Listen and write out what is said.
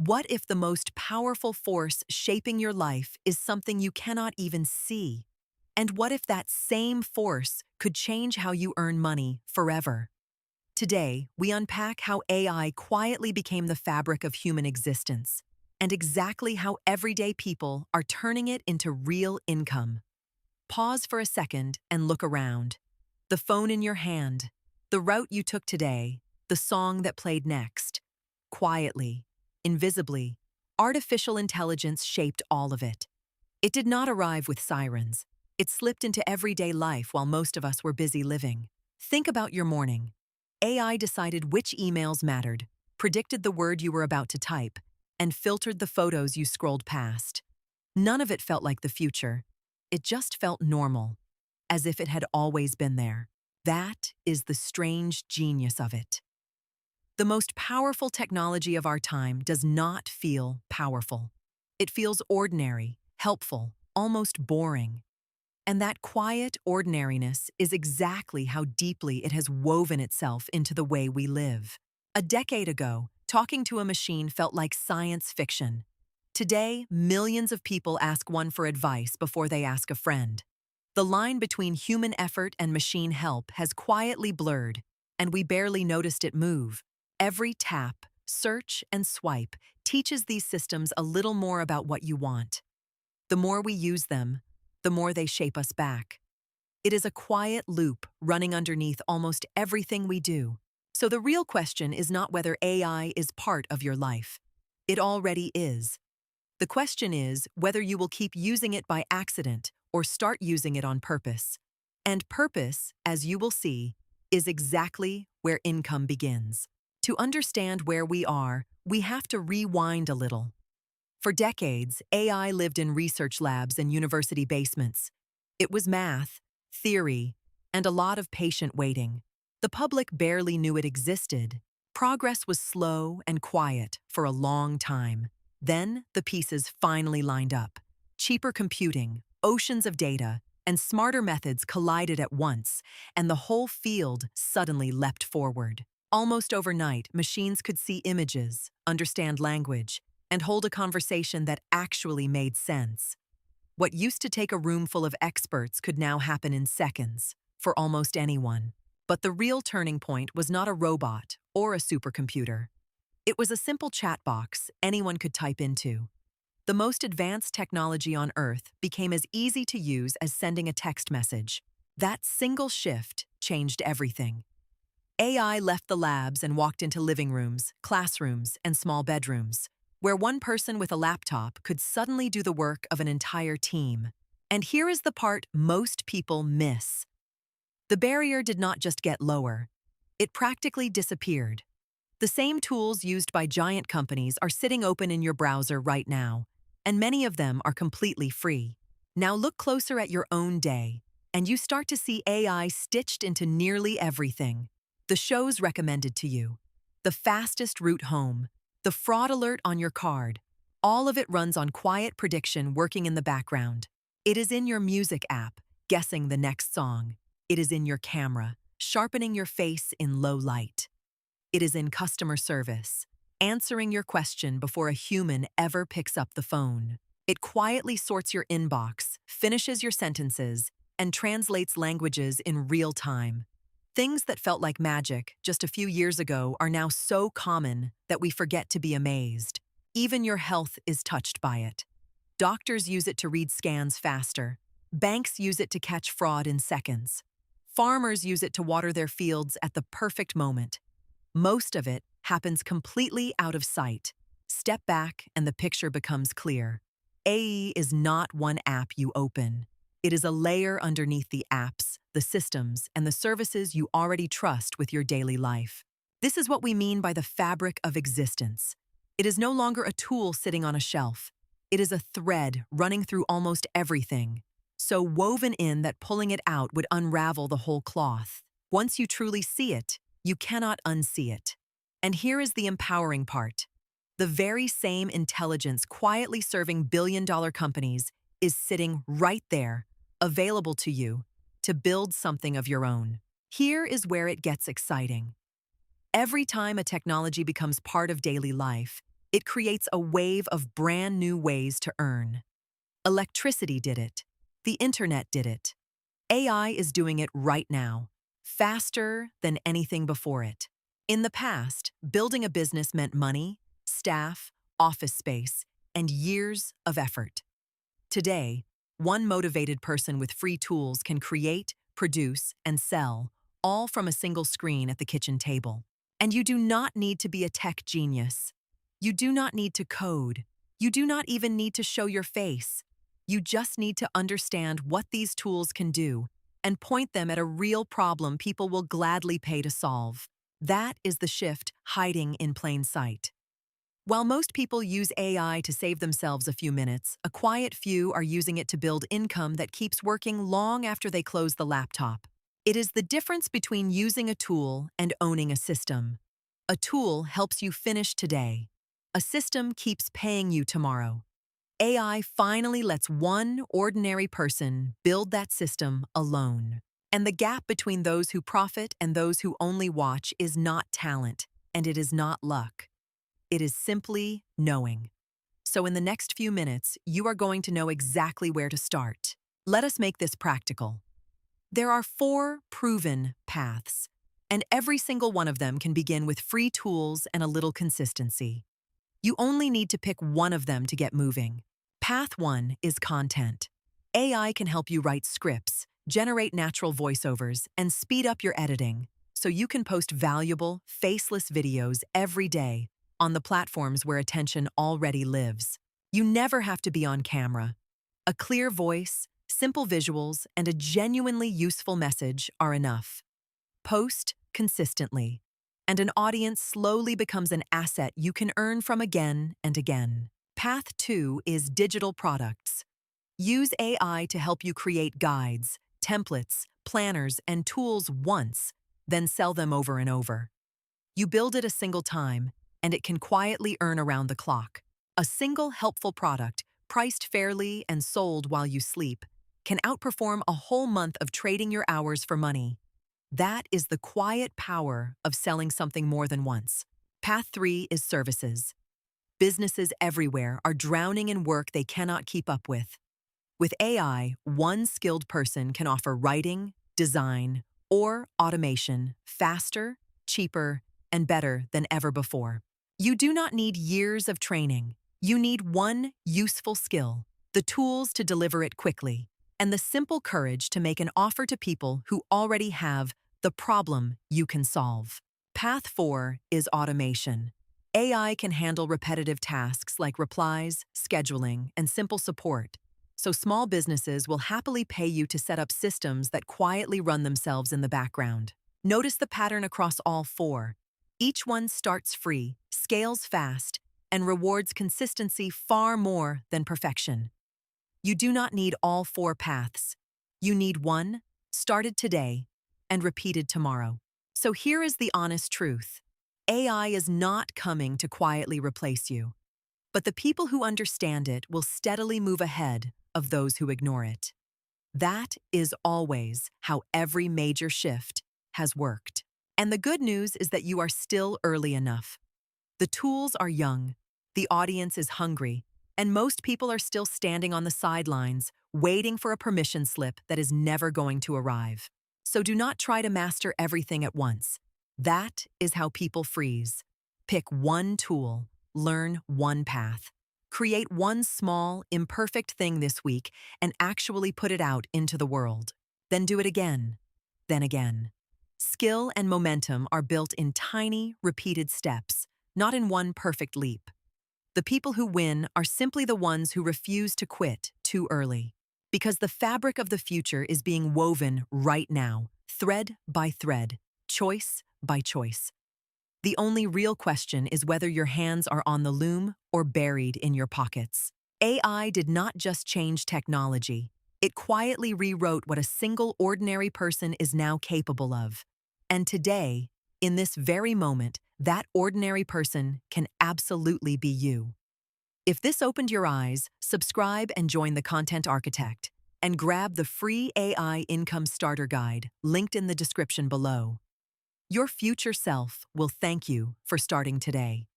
What if the most powerful force shaping your life is something you cannot even see? And what if that same force could change how you earn money forever? Today, we unpack how AI quietly became the fabric of human existence, and exactly how everyday people are turning it into real income. Pause for a second and look around. The phone in your hand, the route you took today, the song that played next. Quietly, invisibly, artificial intelligence shaped all of it. It did not arrive with sirens. It slipped into everyday life while most of us were busy living. Think about your morning. AI decided which emails mattered, predicted the word you were about to type, and filtered the photos you scrolled past. None of it felt like the future. It just felt normal, as if it had always been there. That is the strange genius of it. The most powerful technology of our time does not feel powerful. It feels ordinary, helpful, almost boring. And that quiet ordinariness is exactly how deeply it has woven itself into the way we live. A decade ago, talking to a machine felt like science fiction. Today, millions of people ask one for advice before they ask a friend. The line between human effort and machine help has quietly blurred, and we barely noticed it move. Every tap, search, and swipe teaches these systems a little more about what you want. The more we use them, the more they shape us back. It is a quiet loop running underneath almost everything we do. So the real question is not whether AI is part of your life. It already is. The question is whether you will keep using it by accident or start using it on purpose. And purpose, as you will see, is exactly where income begins. To understand where we are, we have to rewind a little. For decades, AI lived in research labs and university basements. It was math, theory, and a lot of patient waiting. The public barely knew it existed. Progress was slow and quiet for a long time. Then, the pieces finally lined up. Cheaper computing, oceans of data, and smarter methods collided at once, and the whole field suddenly leapt forward. Almost overnight, machines could see images, understand language, and hold a conversation that actually made sense. What used to take a room full of experts could now happen in seconds, for almost anyone. But the real turning point was not a robot or a supercomputer. It was a simple chat box anyone could type into. The most advanced technology on Earth became as easy to use as sending a text message. That single shift changed everything. AI left the labs and walked into living rooms, classrooms, and small bedrooms, where one person with a laptop could suddenly do the work of an entire team. And here is the part most people miss. The barrier did not just get lower. It practically disappeared. The same tools used by giant companies are sitting open in your browser right now, and many of them are completely free. Now look closer at your own day, and you start to see AI stitched into nearly everything. The shows recommended to you, the fastest route home, the fraud alert on your card, all of it runs on quiet prediction working in the background. It is in your music app, guessing the next song. It is in your camera, sharpening your face in low light. It is in customer service, answering your question before a human ever picks up the phone. It quietly sorts your inbox, finishes your sentences, and translates languages in real time. Things that felt like magic just a few years ago are now so common that we forget to be amazed. Even your health is touched by it. Doctors use it to read scans faster. Banks use it to catch fraud in seconds. Farmers use it to water their fields at the perfect moment. Most of it happens completely out of sight. Step back and the picture becomes clear. AI is not one app you open. It is a layer underneath the apps, the systems, and the services you already trust with your daily life. This is what we mean by the fabric of existence. It is no longer a tool sitting on a shelf. It is a thread running through almost everything, so woven in that pulling it out would unravel the whole cloth. Once you truly see it, you cannot unsee it. And here is the empowering part. The very same intelligence quietly serving billion-dollar companies is sitting right there, available to you, to build something of your own. Here is where it gets exciting. Every time a technology becomes part of daily life, It creates a wave of brand new ways to earn. Electricity did it. The internet did it. AI is doing it right now, faster than anything before it. In the past, building a business meant money, staff, office space, and years of effort. Today, one motivated person with free tools can create, produce, and sell, all from a single screen at the kitchen table. And you do not need to be a tech genius. You do not need to code. You do not even need to show your face. You just need to understand what these tools can do and point them at a real problem people will gladly pay to solve. That is the shift hiding in plain sight. While most people use AI to save themselves a few minutes, a quiet few are using it to build income that keeps working long after they close the laptop. It is the difference between using a tool and owning a system. A tool helps you finish today. A system keeps paying you tomorrow. AI finally lets one ordinary person build that system alone. And the gap between those who profit and those who only watch is not talent, and it is not luck. It is simply knowing. So in the next few minutes, you are going to know exactly where to start. Let us make this practical. There are 4 proven paths, and every single one of them can begin with free tools and a little consistency. You only need to pick one of them to get moving. Path 1 is content. AI can help you write scripts, generate natural voiceovers, and speed up your editing, so you can post valuable, faceless videos every day on the platforms where attention already lives. You never have to be on camera. A clear voice, simple visuals, and a genuinely useful message are enough. Post consistently, and an audience slowly becomes an asset you can earn from again and again. Path 2 is digital products. Use AI to help you create guides, templates, planners, and tools once, then sell them over and over. You build it a single time, and it can quietly earn around the clock. A single helpful product, priced fairly and sold while you sleep, can outperform a whole month of trading your hours for money. That is the quiet power of selling something more than once. Path 3 is services. Businesses everywhere are drowning in work they cannot keep up with. With AI, one skilled person can offer writing, design, or automation faster, cheaper, and better than ever before. You do not need years of training. You need one useful skill, the tools to deliver it quickly, and the simple courage to make an offer to people who already have the problem you can solve. Path 4 is automation. AI can handle repetitive tasks like replies, scheduling, and simple support, so small businesses will happily pay you to set up systems that quietly run themselves in the background. Notice the pattern across all 4. Each one starts free, scales fast, and rewards consistency far more than perfection. You do not need all 4 paths. You need one, started today, and repeated tomorrow. So here is the honest truth. AI is not coming to quietly replace you, but the people who understand it will steadily move ahead of those who ignore it. That is always how every major shift has worked. And the good news is that you are still early enough. The tools are young, the audience is hungry, and most people are still standing on the sidelines, waiting for a permission slip that is never going to arrive. So do not try to master everything at once. That is how people freeze. Pick one tool, learn one path. Create one small, imperfect thing this week and actually put it out into the world. Then do it again, then again. Skill and momentum are built in tiny, repeated steps, not in one perfect leap. The people who win are simply the ones who refuse to quit too early. Because the fabric of the future is being woven right now, thread by thread, choice by choice. The only real question is whether your hands are on the loom or buried in your pockets. AI did not just change technology. It quietly rewrote what a single ordinary person is now capable of. And today, in this very moment, that ordinary person can absolutely be you. If this opened your eyes, subscribe and join the Content Architect, and grab the free AI Income Starter Guide linked in the description below. Your future self will thank you for starting today.